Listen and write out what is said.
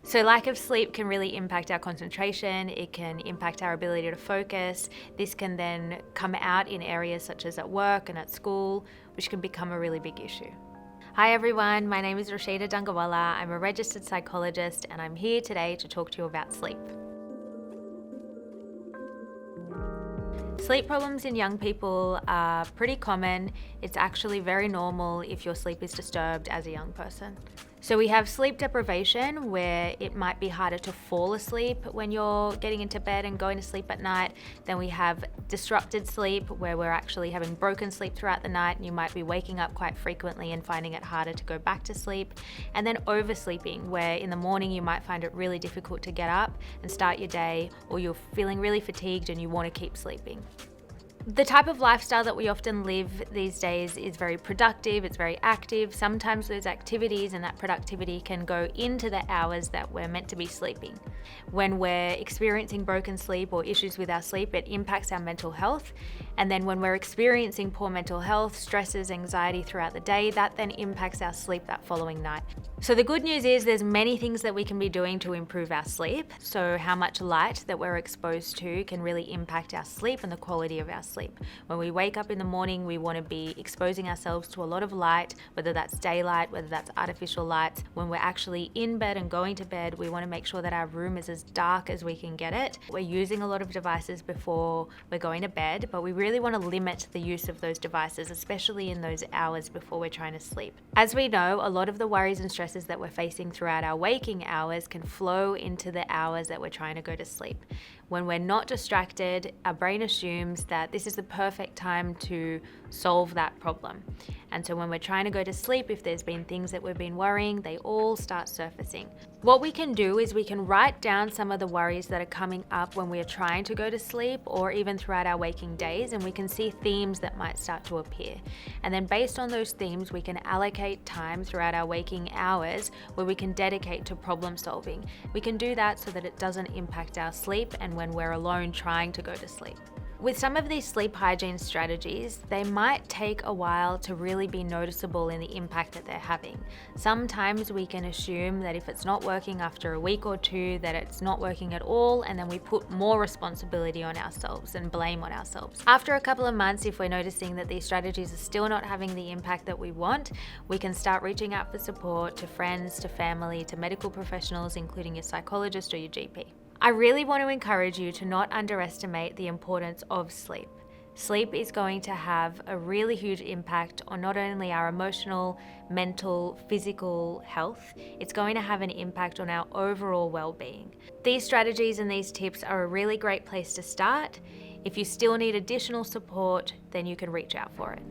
So lack of sleep can really impact our concentration, it can impact our ability to focus. This can then come out in areas such as at work and at school, which can become a really big issue. Hi everyone, my name is Rashida. I'm a registered psychologist and I'm here today to talk to you about sleep. Sleep problems in young people are pretty common. It's actually very normal if your sleep is disturbed as a young person. So we have sleep deprivation, where it might be harder to fall asleep when you're getting into bed and going to sleep at night. Then we have disrupted sleep, where we're actually having broken sleep throughout the night and you might be waking up quite frequently and finding it harder to go back to sleep. And then oversleeping, where in the morning you might find it really difficult to get up and start your day, or you're feeling really fatigued and you want to keep sleeping. The type of lifestyle that we often live these days is very productive, it's very active. Sometimes those activities and that productivity can go into the hours that we're meant to be sleeping. When we're experiencing broken sleep or issues with our sleep, it impacts our mental health. And then when we're experiencing poor mental health, stresses, anxiety throughout the day, that then impacts our sleep that following night. So the good news is there's many things that we can be doing to improve our sleep. So how much light that we're exposed to can really impact our sleep and the quality of our sleep. When we wake up in the morning, we want to be exposing ourselves to a lot of light, whether that's daylight, whether that's artificial lights. When we're actually in bed and going to bed, we want to make sure that our room is as dark as we can get it. We're using a lot of devices before we're going to bed, but we really want to limit the use of those devices, especially in those hours before we're trying to sleep. As we know, a lot of the worries and stresses that we're facing throughout our waking hours can flow into the hours that we're trying to go to sleep. When we're not distracted, our brain assumes that this is the perfect time to solve that problem. And so when we're trying to go to sleep, if there's been things that we've been worrying, they all start surfacing. What we can do is we can write down some of the worries that are coming up when we are trying to go to sleep, or even throughout our waking days, and we can see themes that might start to appear. And then based on those themes, we can allocate time throughout our waking hours where we can dedicate to problem solving. We can do that so that it doesn't impact our sleep and when we're alone trying to go to sleep. With some of these sleep hygiene strategies, they might take a while to really be noticeable in the impact that they're having. Sometimes we can assume that if it's not working after a week or two, that it's not working at all, and then we put more responsibility on ourselves and blame on ourselves. After a couple of months, if we're noticing that these strategies are still not having the impact that we want, we can start reaching out for support to friends, to family, to medical professionals, including your psychologist or your GP. I really want to encourage you to not underestimate the importance of sleep. Sleep is going to have a really huge impact on not only our emotional, mental, physical health, it's going to have an impact on our overall well-being. These strategies and these tips are a really great place to start. If you still need additional support, then you can reach out for it.